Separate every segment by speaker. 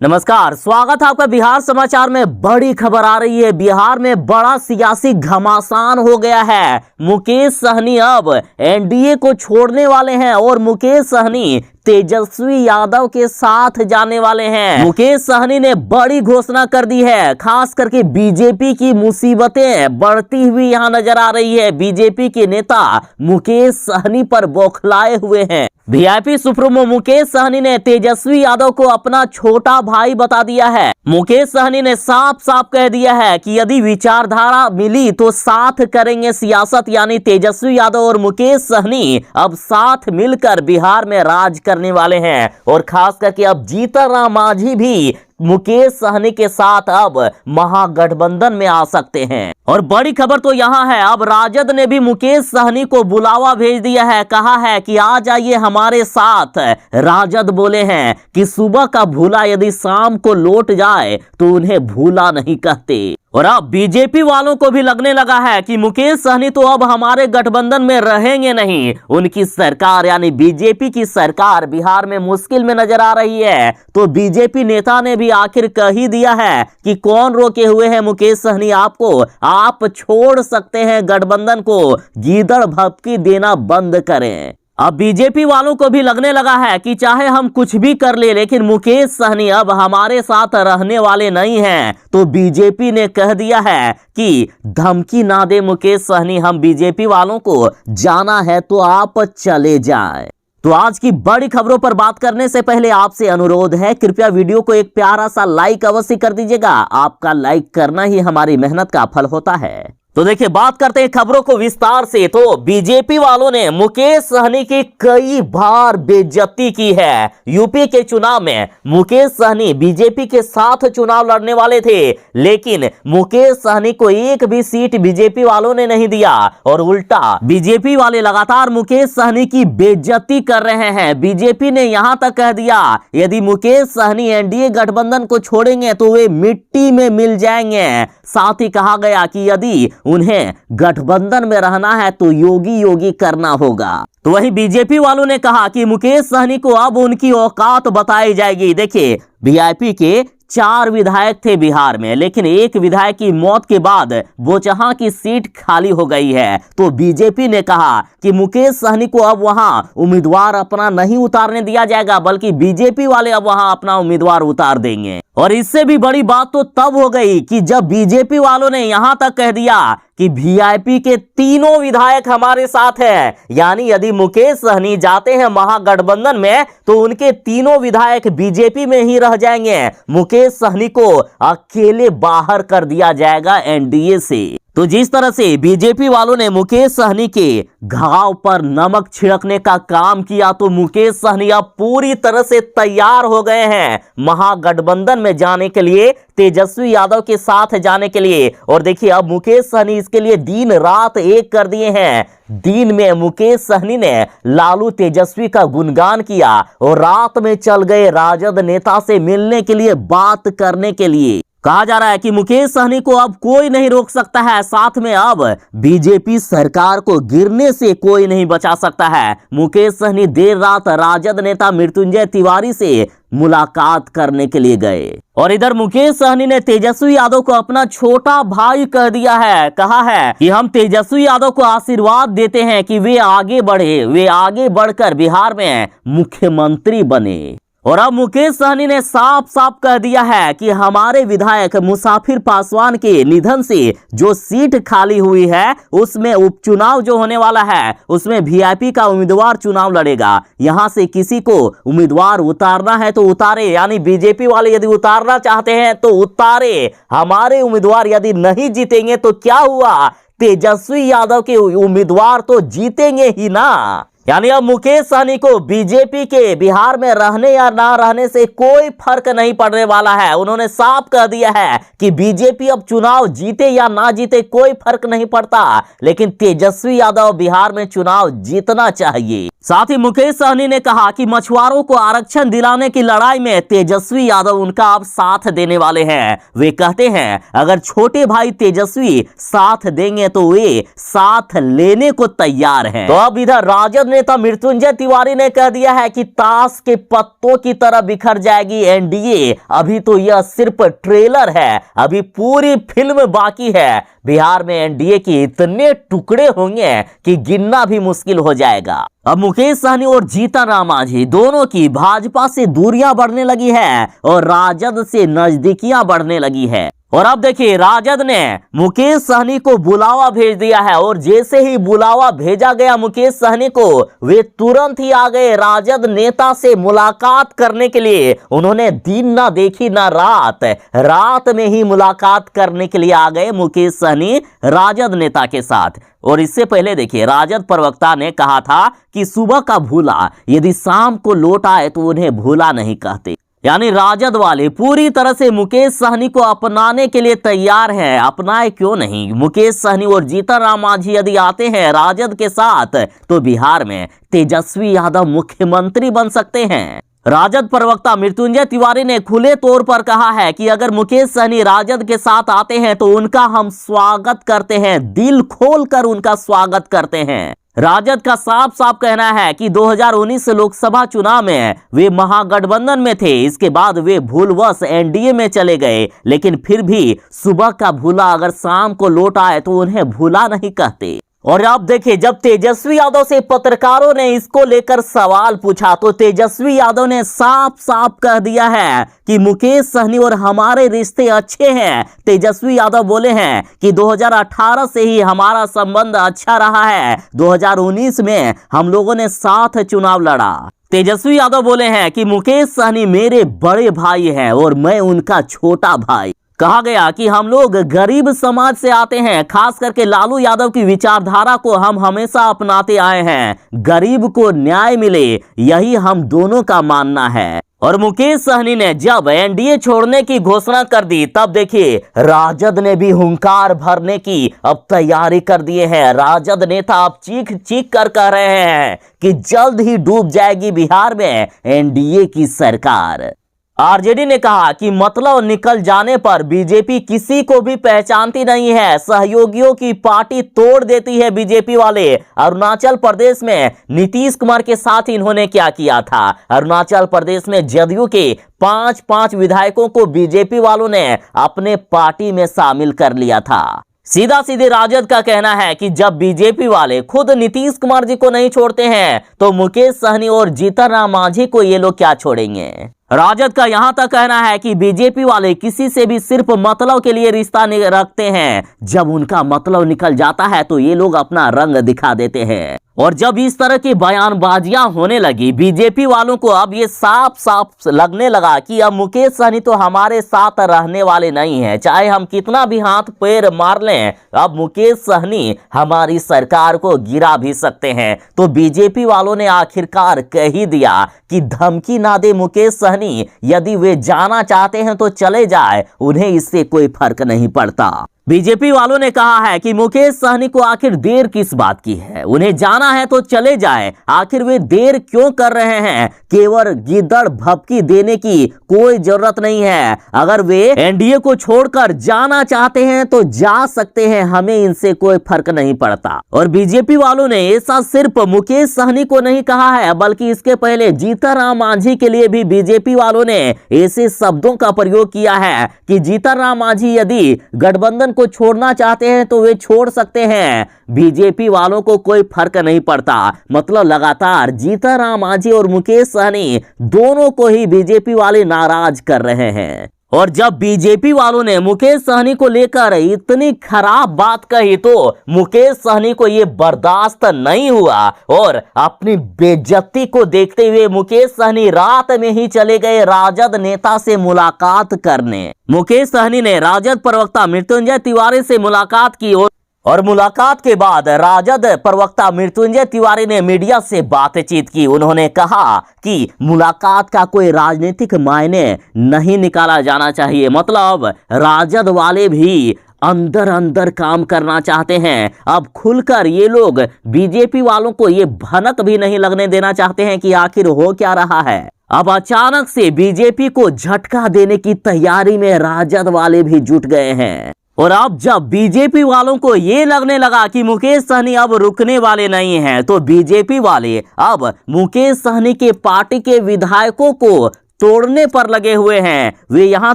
Speaker 1: नमस्कार, स्वागत है आपका बिहार समाचार में। बड़ी खबर आ रही है। बिहार में बड़ा सियासी घमासान हो गया है। मुकेश सहनी अब एनडीए को छोड़ने वाले हैं और मुकेश सहनी तेजस्वी यादव के साथ जाने वाले हैं। मुकेश सहनी ने बड़ी घोषणा कर दी है। खास करके बीजेपी की मुसीबतें बढ़ती हुई यहां नजर आ रही है। बीजेपी के नेता मुकेश सहनी पर बौखलाए हुए हैं। वीआईपी सुप्रीमो मुकेश सहनी ने तेजस्वी यादव को अपना छोटा भाई बता दिया है। मुकेश सहनी ने साफ साफ कह दिया है कि यदि विचारधारा मिली तो साथ करेंगे सियासत। यानी तेजस्वी यादव और मुकेश सहनी अब साथ मिलकर बिहार में राज करने वाले हैं। और खास करके अब जीतन राम मांझी भी मुकेश सहनी के साथ अब महागठबंधन में आ सकते हैं। और बड़ी खबर तो यहां है, अब राजद ने भी मुकेश सहनी को बुलावा भेज दिया है। कहा है कि आ जाइए हमारे साथ। राजद बोले हैं कि सुबह का भूला यदि शाम को लौट जाए तो उन्हें भूला नहीं कहते। और अब बीजेपी वालों को भी लगने लगा है कि मुकेश सहनी तो अब हमारे गठबंधन में रहेंगे नहीं। उनकी सरकार यानी बीजेपी की सरकार बिहार में मुश्किल में नजर आ रही है। तो बीजेपी नेता ने भी आखिर कह ही दिया है कि कौन रोके हुए हैं मुकेश सहनी आपको, आप छोड़ सकते हैं गठबंधन को। गीदड़ भभकी देना बंद करें। अब बीजेपी वालों को भी लगने लगा है कि चाहे हम कुछ भी कर ले लेकिन मुकेश सहनी अब हमारे साथ रहने वाले नहीं हैं। तो बीजेपी ने कह दिया है कि धमकी ना दे मुकेश सहनी, हम बीजेपी वालों को जाना है तो आप चले जाएं। तो आज की बड़ी खबरों पर बात करने से पहले आपसे अनुरोध है, कृपया वीडियो को एक प्यारा सा लाइक अवश्य कर दीजिएगा। आपका लाइक करना ही हमारी मेहनत का फल होता है। तो देखिए, बात करते हैं खबरों को विस्तार से। तो बीजेपी वालों ने मुकेश सहनी की कई बार बेइज्जती की है। यूपी के चुनाव में मुकेश सहनी बीजेपी के साथ चुनाव लड़ने वाले थे, लेकिन मुकेश सहनी को एक भी सीट बीजेपी वालों ने नहीं दिया। और उल्टा बीजेपी वाले लगातार मुकेश सहनी की बेइज्जती कर रहे हैं। बीजेपी ने यहां तक कह दिया यदि मुकेश सहनी एनडीए गठबंधन को छोड़ेंगे तो वे मिट्टी में मिल जाएंगे। साथ ही कहा गया कि यदि उन्हें गठबंधन में रहना है तो योगी योगी करना होगा। तो वहीं बीजेपी वालों ने कहा कि मुकेश सहनी को अब उनकी औकात बताई जाएगी। देखिए, वीआईपी के 4 विधायक थे बिहार में, लेकिन एक विधायक की मौत के बाद बोचहां की सीट खाली हो गई है। तो बीजेपी ने कहा कि मुकेश सहनी को अब वहां उम्मीदवार अपना नहीं उतारने दिया जाएगा, बल्कि बीजेपी वाले अब वहां अपना उम्मीदवार उतार देंगे। और इससे भी बड़ी बात तो तब हो गई कि जब बीजेपी वालों ने यहां तक कह दिया कि वीआईपी के तीनों विधायक हमारे साथ हैं। यानी यदि मुकेश सहनी जाते हैं महागठबंधन में तो उनके तीनों विधायक बीजेपी में ही रह जाएंगे। मुकेश सहनी को अकेले बाहर कर दिया जाएगा एनडीए से। तो जिस तरह से बीजेपी वालों ने मुकेश सहनी के घाव पर नमक छिड़कने का काम किया, तो मुकेश सहनी अब पूरी तरह से तैयार हो गए हैं महागठबंधन में जाने के लिए, तेजस्वी यादव के साथ जाने के लिए। और देखिए, अब मुकेश सहनी इसके लिए दिन रात एक कर दिए हैं। दिन में मुकेश सहनी ने लालू तेजस्वी का गुणगान किया और रात में चल गए राजद नेता से मिलने के लिए, बात करने के लिए। कहा जा रहा है कि मुकेश सहनी को अब कोई नहीं रोक सकता है। साथ में अब बीजेपी सरकार को गिरने से कोई नहीं बचा सकता है। मुकेश सहनी देर रात राजद नेता मृत्युंजय तिवारी से मुलाकात करने के लिए गए। और इधर मुकेश सहनी ने तेजस्वी यादव को अपना छोटा भाई कह दिया है। कहा है कि हम तेजस्वी यादव को आशीर्वाद देते हैं कि वे आगे बढ़े, वे आगे बढ़कर बिहार में मुख्यमंत्री बने। और अब मुकेश सहनी ने साफ साफ कह दिया है कि हमारे विधायक मुसाफिर पासवान के निधन से जो सीट खाली हुई है उसमें उपचुनाव जो होने वाला है उसमें वीआईपी का उम्मीदवार चुनाव लड़ेगा। यहां से किसी को उम्मीदवार उतारना है तो उतारे, यानी बीजेपी वाले यदि उतारना चाहते हैं तो उतारे। हमारे उम्मीदवार यदि नहीं जीतेंगे तो क्या हुआ, तेजस्वी यादव के उम्मीदवार तो जीतेंगे ही ना। यानी अब मुकेश सहनी को बीजेपी के बिहार में रहने या ना रहने से कोई फर्क नहीं पड़ने वाला है। उन्होंने साफ कह दिया है कि बीजेपी अब चुनाव जीते या ना जीते कोई फर्क नहीं पड़ता, लेकिन तेजस्वी यादव बिहार में चुनाव जीतना चाहिए। साथ ही मुकेश सहनी ने कहा कि मछुआरों को आरक्षण दिलाने की लड़ाई में तेजस्वी यादव उनका अब साथ देने वाले हैं। वे कहते हैं अगर छोटे भाई तेजस्वी साथ देंगे तो वे साथ लेने को तैयार हैं। तो अब इधर राजद नेता मृत्युंजय तिवारी ने कह दिया है कि ताश के पत्तों की तरह बिखर जाएगी एनडीए। अभी तो यह सिर्फ ट्रेलर है, अभी पूरी फिल्म बाकी है। बिहार में एनडीए के इतने टुकड़े होंगे कि गिनना भी मुश्किल हो जाएगा। अब मुकेश सहनी और जीतन राम मांझी दोनों की भाजपा से दूरियां बढ़ने लगी है और राजद से नजदीकियां बढ़ने लगी है। और अब देखिए राजद ने मुकेश सहनी को बुलावा भेज दिया है और जैसे ही बुलावा भेजा गया मुकेश सहनी को, वे तुरंत ही आ गए राजद नेता से मुलाकात करने के लिए। उन्होंने दिन ना देखी ना रात में ही मुलाकात करने के लिए आ गए मुकेश सहनी राजद नेता के साथ। और इससे पहले देखिए राजद प्रवक्ता ने कहा था कि सुबह का भूला यदि शाम को लौट आए तो उन्हें भूला नहीं कहते। यानी राजद वाले पूरी तरह से मुकेश सहनी को अपनाने के लिए तैयार हैं। अपनाए क्यों नहीं? मुकेश सहनी और जीतन राम मांझी यदि आते हैं राजद के साथ तो बिहार में तेजस्वी यादव मुख्यमंत्री बन सकते हैं। राजद प्रवक्ता मृत्युंजय तिवारी ने खुले तौर पर कहा है कि अगर मुकेश सहनी राजद के साथ आते हैं तो उनका हम स्वागत करते हैं, दिल खोलकर उनका स्वागत करते हैं। राजद का साफ साफ कहना है कि 2019 लोकसभा चुनाव में वे महागठबंधन में थे, इसके बाद वे भूलवश एनडीए में चले गए, लेकिन फिर भी सुबह का भूला अगर शाम को लौट आए तो उन्हें भूला नहीं कहते। और अब देखिए जब तेजस्वी यादव से पत्रकारों ने इसको लेकर सवाल पूछा तो तेजस्वी यादव ने साफ साफ कह दिया है कि मुकेश सहनी और हमारे रिश्ते अच्छे हैं। तेजस्वी यादव बोले हैं कि 2018 से ही हमारा संबंध अच्छा रहा है, 2019 में हम लोगों ने साथ चुनाव लड़ा। तेजस्वी यादव बोले हैं कि मुकेश सहनी मेरे बड़े भाई हैं और मैं उनका छोटा भाई। कहा गया कि हम लोग गरीब समाज से आते हैं, खास करके लालू यादव की विचारधारा को हम हमेशा अपनाते आए हैं। गरीब को न्याय मिले यही हम दोनों का मानना है। और मुकेश सहनी ने जब एनडीए छोड़ने की घोषणा कर दी तब देखिए राजद ने भी हुंकार भरने की अब तैयारी कर दिए हैं। राजद नेता अब चीख चीख कर कह रहे हैं कि जल्द ही डूब जाएगी बिहार में एनडीए की सरकार। आरजेडी ने कहा कि मतलब निकल जाने पर बीजेपी किसी को भी पहचानती नहीं है, सहयोगियों की पार्टी तोड़ देती है बीजेपी वाले। अरुणाचल प्रदेश में नीतीश कुमार के साथ इन्होंने क्या किया था? अरुणाचल प्रदेश में जदयू के 5 विधायकों को बीजेपी वालों ने अपने पार्टी में शामिल कर लिया था। सीधा सीधे राजद का कहना है कि जब बीजेपी वाले खुद नीतीश कुमार जी को नहीं छोड़ते हैं तो मुकेश सहनी और जीतन राम मांझी को ये लोग क्या छोड़ेंगे। राजद का यहां तक कहना है कि बीजेपी वाले किसी से भी सिर्फ मतलब के लिए रिश्ता रखते हैं, जब उनका मतलब निकल जाता है तो ये लोग अपना रंग दिखा देते हैं। और जब इस तरह की बयानबाजियां होने लगी बीजेपी वालों को अब ये साफ साफ लगने लगा कि अब मुकेश सहनी तो हमारे साथ रहने वाले नहीं है, चाहे हम कितना भी हाथ पैर मार लें, अब मुकेश सहनी हमारी सरकार को गिरा भी सकते हैं। तो बीजेपी वालों ने आखिरकार कह ही दिया कि धमकी ना दे मुकेश सहनी, यदि वे जाना चाहते हैं तो चले जाए, उन्हें इससे कोई फर्क नहीं पड़ता। बीजेपी वालों ने कहा है कि मुकेश सहनी को आखिर देर किस बात की है, उन्हें जाना है तो चले जाए, आखिर वे देर क्यों कर रहे हैं। केवल गिद्दड़ भभकी देने की कोई जरूरत नहीं है। अगर वे एनडीए को छोड़कर जाना चाहते हैं तो जा सकते हैं, हमें इनसे कोई फर्क नहीं पड़ता। और बीजेपी वालों ने ऐसा सिर्फ मुकेश सहनी को नहीं कहा है, बल्कि इसके पहले जीतन राम मांझी के लिए भी बीजेपी वालों ने ऐसे शब्दों का प्रयोग किया है कि जीतन राम मांझी यदि गठबंधन को छोड़ना चाहते हैं तो वे छोड़ सकते हैं, बीजेपी वालों को कोई फर्क नहीं पड़ता। मतलब लगातार जीतन राम मांझी और मुकेश सहनी दोनों को ही बीजेपी वाले नाराज कर रहे हैं। और जब बीजेपी वालों ने मुकेश सहनी को लेकर इतनी खराब बात कही तो मुकेश सहनी को यह बर्दाश्त नहीं हुआ और अपनी बेइज्जती को देखते हुए मुकेश सहनी रात में ही चले गए राजद नेता से मुलाकात करने। मुकेश सहनी ने राजद प्रवक्ता मृत्युंजय तिवारी से मुलाकात की और और मुलाकात के बाद राजद प्रवक्ता मृत्युंजय तिवारी ने मीडिया से बातचीत की। उन्होंने कहा कि मुलाकात का कोई राजनीतिक मायने नहीं निकाला जाना चाहिए। मतलब राजद वाले भी अंदर अंदर काम करना चाहते हैं। अब खुलकर ये लोग बीजेपी वालों को ये भनक भी नहीं लगने देना चाहते हैं कि आखिर हो क्या रहा है। अब अचानक से बीजेपी को झटका देने की तैयारी में राजद वाले भी जुट गए हैं। और अब जब बीजेपी वालों को ये लगने लगा कि मुकेश सहनी अब रुकने वाले नहीं हैं, तो बीजेपी वाले अब मुकेश सहनी के पार्टी के विधायकों को तोड़ने पर लगे हुए हैं। वे यहां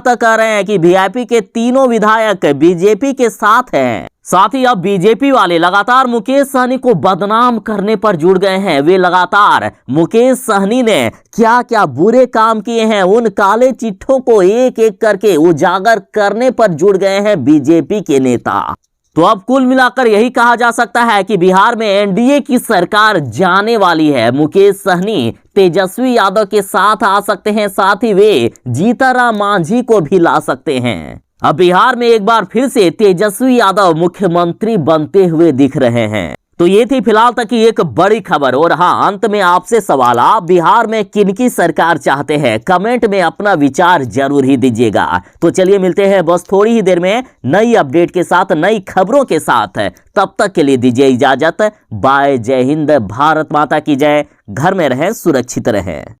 Speaker 1: तक कह रहे हैं कि वीआईपी के तीनों विधायक बीजेपी के साथ हैं। साथ ही अब बीजेपी वाले लगातार मुकेश सहनी को बदनाम करने पर जुड़ गए हैं। वे लगातार मुकेश सहनी ने क्या क्या बुरे काम किए हैं उन काले चिट्ठों को एक एक करके उजागर करने पर जुड़ गए हैं बीजेपी के नेता। तो अब कुल मिलाकर यही कहा जा सकता है कि बिहार में एनडीए की सरकार जाने वाली है। मुकेश सहनी तेजस्वी यादव के साथ आ सकते हैं, साथ ही वे जीतनराम मांझी को भी ला सकते हैं। अब बिहार में एक बार फिर से तेजस्वी यादव मुख्यमंत्री बनते हुए दिख रहे हैं। तो ये थी फिलहाल तक की एक बड़ी खबर। और हाँ, अंत में आपसे सवाल, आप बिहार में किनकी सरकार चाहते हैं? कमेंट में अपना विचार जरूर ही दीजिएगा। तो चलिए मिलते हैं बस थोड़ी ही देर में नई अपडेट के साथ, नई खबरों के साथ। तब तक के लिए दीजिए इजाजत। बाय। जय हिंद, भारत माता की जय। घर में रहें, सुरक्षित रहें।